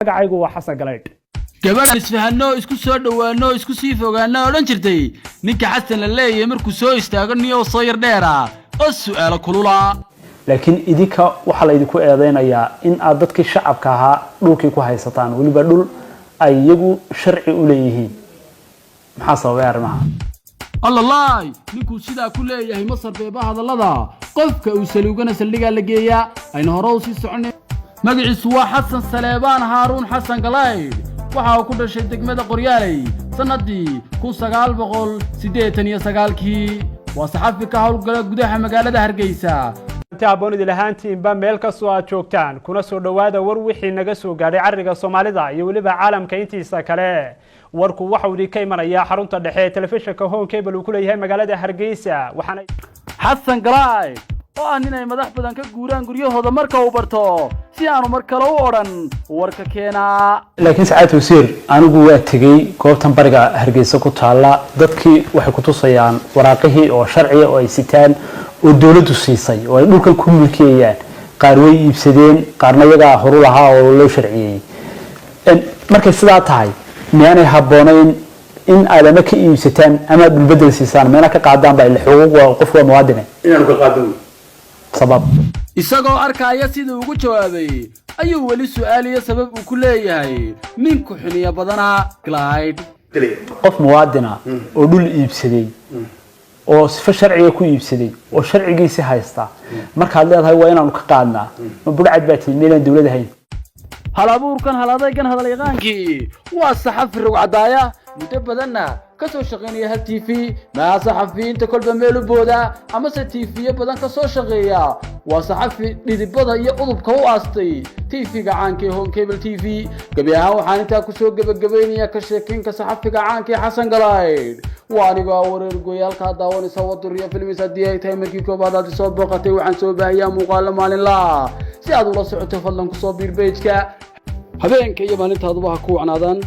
magacaygu waa xasan galeed gabadh isfahanno isku soo dhawaano isku sii fogaano oran jirtay ninka xasan la leeyahay markuu soo istaago niyo soo yar dheera oo su'aalo kulula laakiin idinka waxa la idinku eedeynayaa in aad dadkii shacabka ahaa dhulkii ku haysataan waliba dhul ay iyagu sharci u leeyihiin maxaa sababay arrimaha الله نكون سيدا كل يهي مصر بيبا هذا اللذا قفك وسلوغنا سلقا لقيا اين هروسي سعني مقعي سوا حسن سليبان هارون حسن قلايد وحاو كل شيء دقمة قريالي سندي كو سقال بقول سيديتن يا سقالكي وصحافي كهول قداها مقالة هرقيسا taabonidi lahaantiinba meel ka soo aad joogtaan kuna soo dhawaada war wixii naga soo gaaray cariga Soomaalida iyo waliba caalamka intiisa kale warku waxa uu ka imanayaa xarunta dhexe ee telefishinka Home Cable uu ku leeyahay magaalada Hargeysa waxaana Xasan Galaay oo aan inay madax badan ka guuraan guryahooda marka uu barto si aanu mar kale u oran warka keena laakiin saacad wasiir anigu waa tagay goobtan bariga Hargeysa ku taala dadkii waxay ku tusayaan waraaqihii oo sharci oo ay sitaan oo dawladdu siisay oo ay dhulkan ku milkiyeen qaar way iibsadeen qaarna iyaga horu lahaa oo loo sharciyay markay sidaa tahay miyaanay habboonayn in aadama ka iibsataan ama dhul bedel siisaan meena ka qaadaan baa xuquuq qofka muwaadin inaanu ka qaadano sabab isagoo arkaya sidii ugu jawaabay ayuu wali su'aaliyo sabab uu ku leeyahay ninku xuniya badana Clyde qof muwaadin oo dhul iibsaday oo sifa sharciga ku iibsaday oo sharcigiisa haysta marka aad leedahay waa inaanu ka qaadnaa ma budcad baati meelan dawladda hayn hal abuurkan hal adaygan hadal yaqaankii waa saxafi rug cadaaya muddo badanna ka soo shaqeynaya hal TV ma saxafiinta kolba meel u booda ama se TV badan ka soo shaqeeya waa saxafi dhidibada iyo udubka u aastay TV-ga caanka Home Cable TV gabiyaha waxaan inta ku soo gabagabeynaya ka sheekinka saxafiga caanka Xasan Galayd waaniga wareer gooyalka daawanaysa waduriya filmisa diyaay tahay markii koobaad aad soo booqatay waxaan soo baahiyaa muuqaal maalin la si aad ula socoto fadlan ku soo biir page-ka habeenka iyo maalintaaduba ha ku wacnaadaan